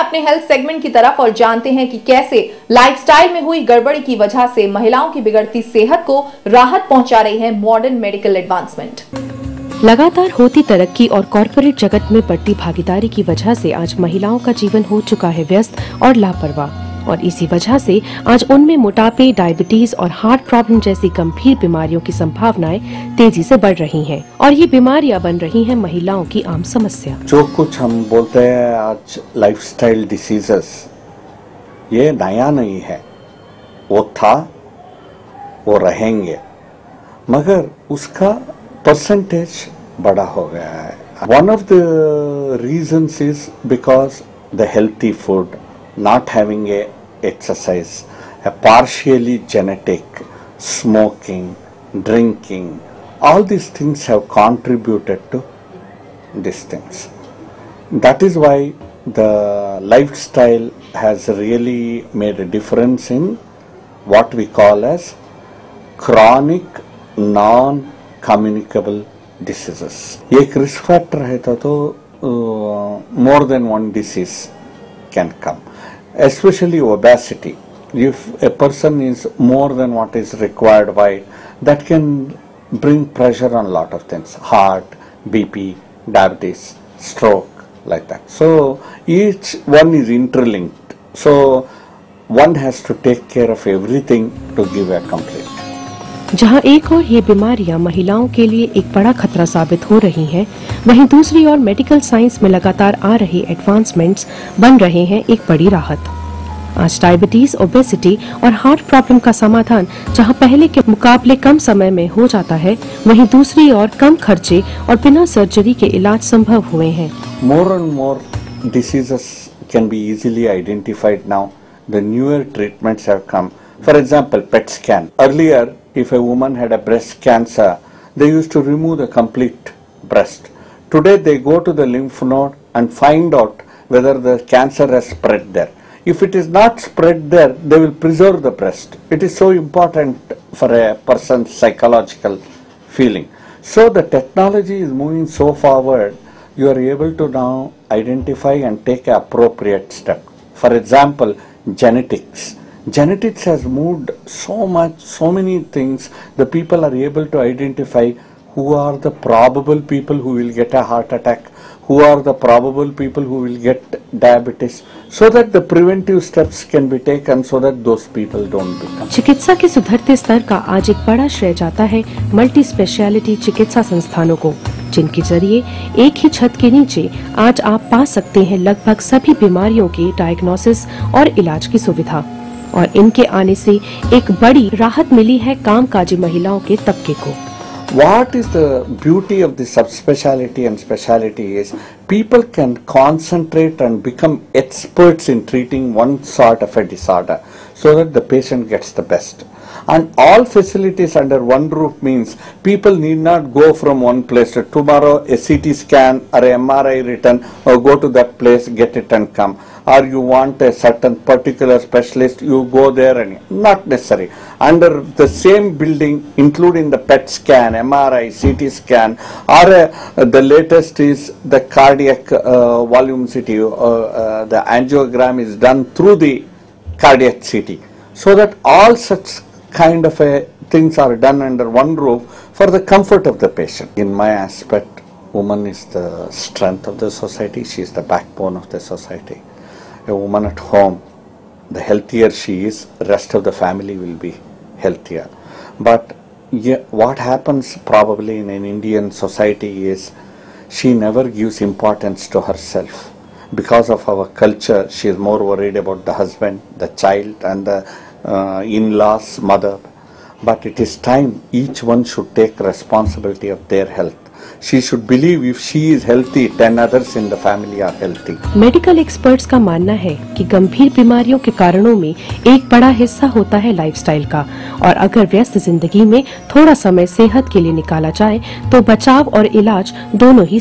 अपने health segment की तरफ और जानते हैं कि कैसे लाइफस्टाइल में हुई गड़बड़ी की वजह से महिलाओं की बिगड़ती सेहत को राहत पहुंचा रही है मॉडर्न मेडिकल एडवांसमेंट। लगातार होती तरक्की और कॉरपोरेट जगत में बढ़ती भागीदारी की वजह से आज महिलाओं का जीवन हो चुका है व्यस्त और लापरवाह, और इसी वजह से आज उनमें मोटापे, डायबिटीज और हार्ट प्रॉब्लम जैसी गंभीर बीमारियों की संभावनाएं तेजी से बढ़ रही हैं और ये बीमारियां बन रही हैं महिलाओं की आम समस्या। जो कुछ हम बोलते हैं आज लाइफस्टाइल डिसीजेस, ये नया नहीं है, वो था, वो रहेंगे, मगर उसका परसेंटेज बड़ा हो गया है। One of the reasons is because the healthy food, not having a exercise, a partially genetic, smoking, drinking, all these things have contributed to these things. That is why the lifestyle has really made a difference in what we call as chronic non-communicable diseases. एक risk factor है तो more than one disease can come. Especially obesity. If a person is more than what is required, why that can bring pressure on a lot of things: heart, BP, diabetes, stroke, like that. So each one is interlinked. So one has to take care of everything to give a complete. जहां एक और ये बीमारियां महिलाओं के लिए एक बड़ा खतरा साबित हो रही हैं, वहीं दूसरी ओर मेडिकल साइंस में लगातार आ रहे एडवांसमेंट्स बन रहे हैं एक बड़ी राहत। आज डायबिटीज, ओबेसिटी और हार्ट प्रॉब्लम का समाधान जहां पहले के मुकाबले कम समय में हो जाता है, वहीं दूसरी ओर कम खर्चे और बिना सर्जरी के इलाज संभव हुए हैं। More and more diseases can be easily identified now. The newer treatments have come. For example, PET scan. Earlier, if a woman had a breast cancer, they used to remove the complete breast. Today, they go to the lymph node and find out whether the cancer has spread there. If it is not spread there, they will preserve the breast. It is so important for a person's psychological feeling. So the technology is moving so forward, you are able to now identify and take an appropriate step. For example, genetics. Genetics has moved so much, so many things. The people are able to identify who are the probable people who will get a heart attack, who are the probable people who will get diabetes, so that the preventive steps can be taken so that those people don't become. चिकित्सा के सुधरते स्तर का आज एक बड़ा श्रेय जाता है मल्टी स्पेशलिटी चिकित्सा संस्थानों को, जिनके जरिए एक ही छत के नीचे आज आप पा सकते हैं लगभग सभी बीमारियों की डायग्नोसिस और इलाज की सुविधा। और इनके आने से एक बड़ी राहत मिली है कामकाजी महिलाओं के तबके को। What is the beauty of the subspecialty and specialty is people can concentrate and become experts in treating one sort of a disorder so that the patient gets the best. And all facilities under one roof means people need not go from one place to tomorrow a CT scan or a MRI written or go to that place, get it and come. Or you want a certain particular specialist, you go there and not necessary. Under the same building, including the PET scan, MRI, CT scan, or the latest is the cardiac volume CT, the angiogram is done through the cardiac CT. So that all such kind of things are done under one roof for the comfort of the patient. In my aspect, woman is the strength of the society. She is the backbone of the society. A woman at home, the healthier she is, rest of the family will be healthier. But yeah, what happens probably in an Indian society is she never gives importance to herself. Because of our culture, she is more worried about the husband, the child and the in-laws, mother. But it is time each one should take responsibility of their health. She should believe if she is healthy, 10 others in the family are healthy. Medical experts का मानना है कि गंभीर बीमारियों के कारणों में एक बड़ा हिस्सा होता है लाइफस्टाइल का, और अगर व्यस्त जिंदगी में थोड़ा समय सेहत के लिए निकाला जाए तो बचाव और इलाज दोनों ही